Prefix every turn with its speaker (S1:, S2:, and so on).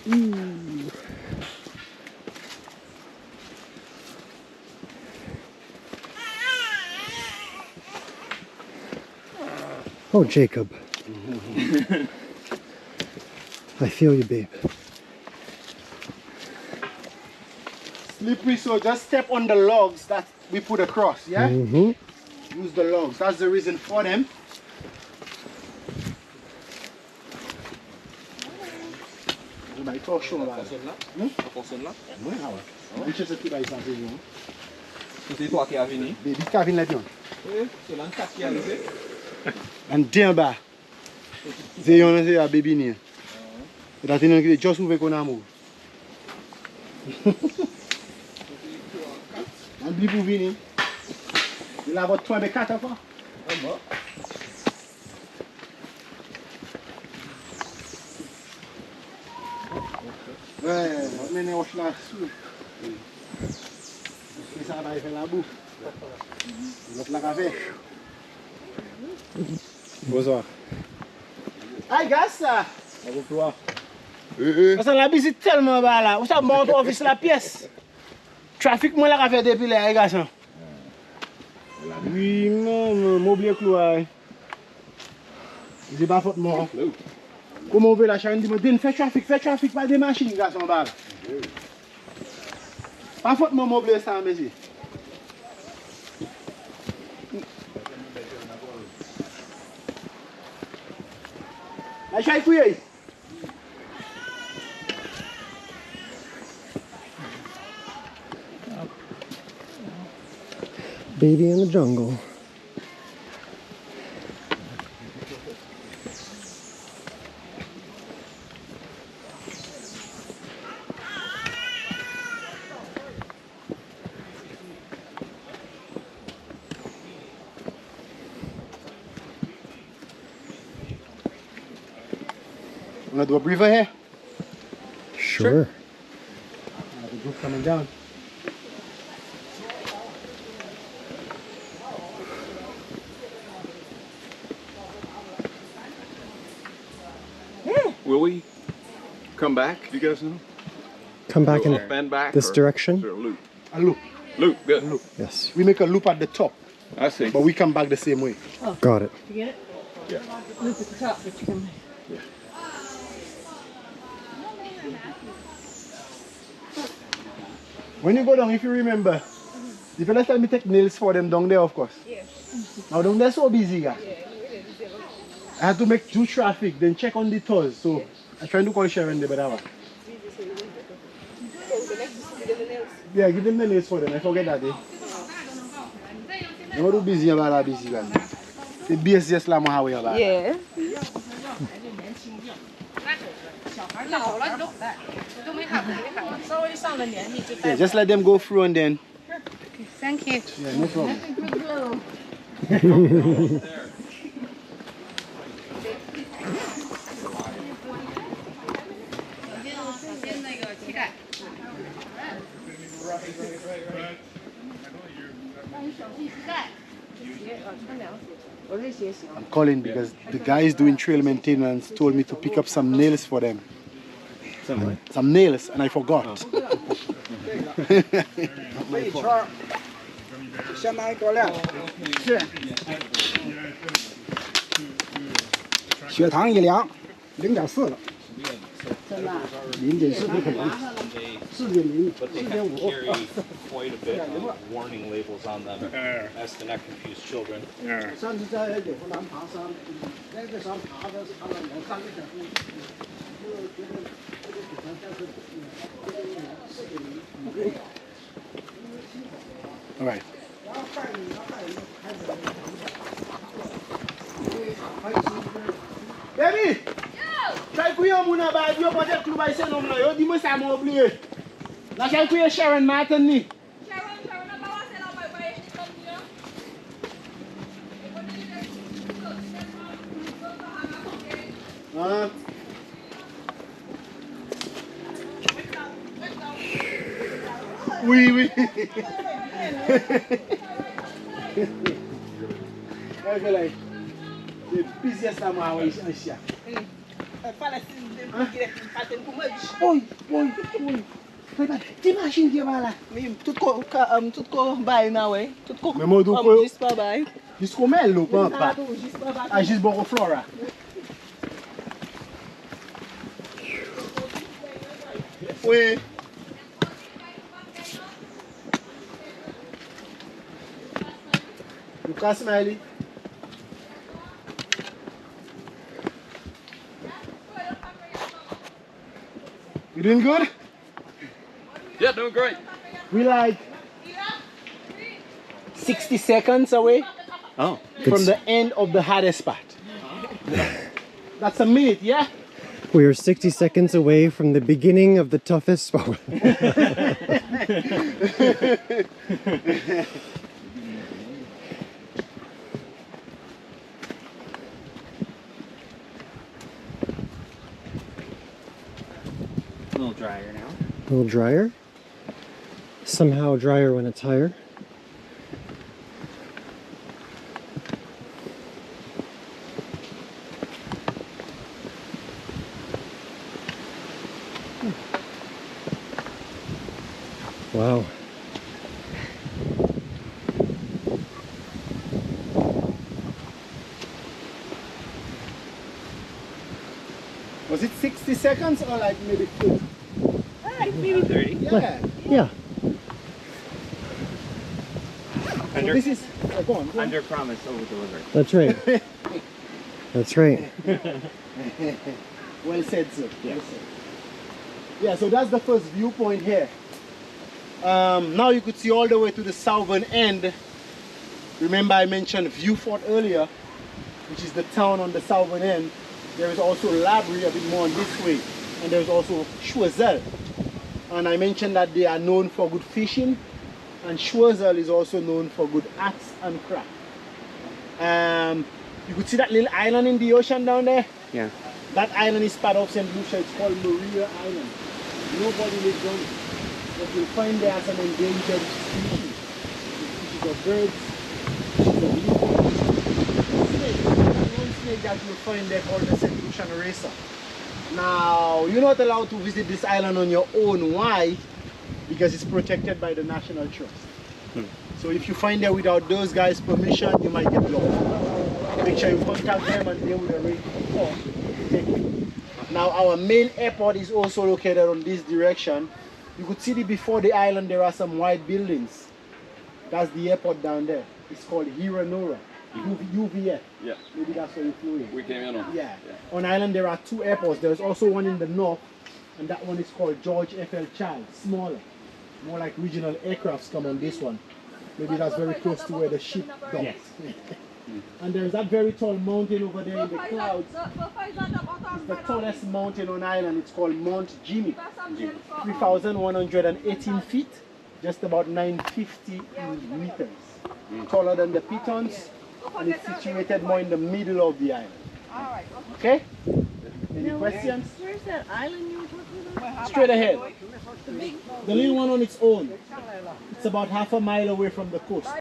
S1: Ooh. Oh, Jacob. I feel you, babe.
S2: Slippery, so just step on the logs that we put across, yeah? Use the logs. That's the reason for them.
S3: C'est toi qui as venu.
S2: Baby qui a venu là-dedans.
S3: Oui, c'est l'un qui est arrivé.
S2: And bien bas. C'est un baby ni. Et là, tu as juste ouvert qu'on a mou. On dit pour venir. Il a votre 24 fois. Ouais, on est au chenard sous. Ça va faire la bouffe. L'autre la café.
S1: Bonsoir.
S2: Hey, gars,
S1: Bonsoir.
S2: parce que la visite tellement bas là. Où ça monte au office la pièce? Trafic, moi, la café depuis là, les garçons. Oui, non, m'oublier clouer. C'est pas faute moi. Comment on veut la chaîne? Dis-moi, fais trafic, pas des machines, garçon, bas. Pas faute moi, m'oublier ça, monsieur. La chaîne fouille.
S1: Baby in the jungle.
S2: Want to do a breather here?
S1: Sure.
S2: The group coming down.
S3: Will we come back? You guys know?
S1: Come back in
S3: Bend back
S1: this
S3: or
S1: direction?
S3: is there a loop?
S2: A loop.
S3: Loop, good.
S2: Loop.
S1: Yes.
S2: We make a loop at the top,
S3: I see.
S2: but we come back the same way.
S1: Got it.
S4: You get it?
S3: Yeah.
S4: Look at the top, but you can.
S2: When you go down, if you remember, the fellas tell me take nails for them down there, of course.
S4: Yes.
S2: Now down there so busy, guys. I had to make two traffic, then check on the tours. So I trying to call Sharon there, but I was. Yeah, give them the nails for them. I forget that day. You're too busy about that busy, man. The busiest la mo hawe about.
S4: Yeah.
S2: Yeah, just let them go through and then.
S4: Thank you.
S2: Yeah, no problem. I'm calling because the guys doing trail maintenance told me to pick up some nails for them. Some nails, and I forgot. Not my fault.
S5: 相当于多量，是。血糖一量0.4了，临近4不可能，4.0、4.5。
S6: quite a bit of warning labels on them as to not confuse children.
S5: 上次在柳湖南爬山，那个山爬的是爬了2、3个小时，就觉得这个血糖但是4.0。
S2: All right. Baby! Try to your muna ba you put it to by say no yo di mo sa mo oublier. La try to Sharon Martin ni. Oui, oui. The busiest time I was in Asia. Oi, oi, oi. T'imagines que va là?
S7: Tout ko bay na we. Tout ko
S2: Mais moi, donc,
S7: juste pas bay.
S2: jusqu'au mêle, ou pas? Ah, juste bon flora. Oui. Lucas Smiley. You doing good?
S3: Yeah, doing great.
S2: We like 60 seconds away
S3: Oh.
S2: from the end of the hardest spot. That's a minute, yeah?
S1: We are 60 seconds away from the beginning of the toughest spot.
S6: A little drier now.
S1: A little drier. Somehow drier when it's higher. Wow.
S2: Was it 60 seconds or like maybe 30?
S6: Maybe 30.
S2: Yeah.
S1: Yeah.
S2: So this is, go on.
S6: Under promise, over deliver.
S1: That's right. That's right.
S2: Well said, sir. Well said. Yeah, so that's the first viewpoint here. Now you could see all the way to the southern end. Remember I mentioned Viewfort earlier, which is the town on the southern end. There is also Labrie a bit more on this way. And there's also Choiseul. And I mentioned that they are known for good fishing. And Choiseul is also known for good arts and craft. You could see that little island in the ocean down there?
S1: Yeah.
S2: That island is part of Saint Lucia. It's called Maria Island. Nobody lives on it. But you'll find there are some endangered species. Species of birds, species of lizards, snakes. There's one snake that you'll find there called the Saint Lucian racer. Now, you're not allowed to visit this island on your own. Why? Because it's protected by the National Trust. So if you find there without those guys' permission, you might get lost. Make sure you contact them and they will arrange for take you. Now our main airport is also located on this direction. You could see before the island there are some white buildings. That's the airport down there. It's called Hiranora. UVF.
S3: Yeah.
S2: Maybe that's where you flew in.
S3: We came in on.
S2: Yeah. On island there are two airports. There's also one in the north, and that one is called George F.L. Child. Smaller. More like regional aircrafts come on this one. Maybe that's very close to where the ship docks.
S6: Yes.
S2: And there's that very tall mountain over there in the clouds. It's the tallest mountain on island. It's called Mount Jimmy. 3,118 feet, just about 950 meters. Taller than the Pitons, and it's situated more in the middle of the island. Okay? Any questions?
S7: Where's that island you were talking about?
S2: Straight ahead. The little one on its own. It's about half a mile away from the coast.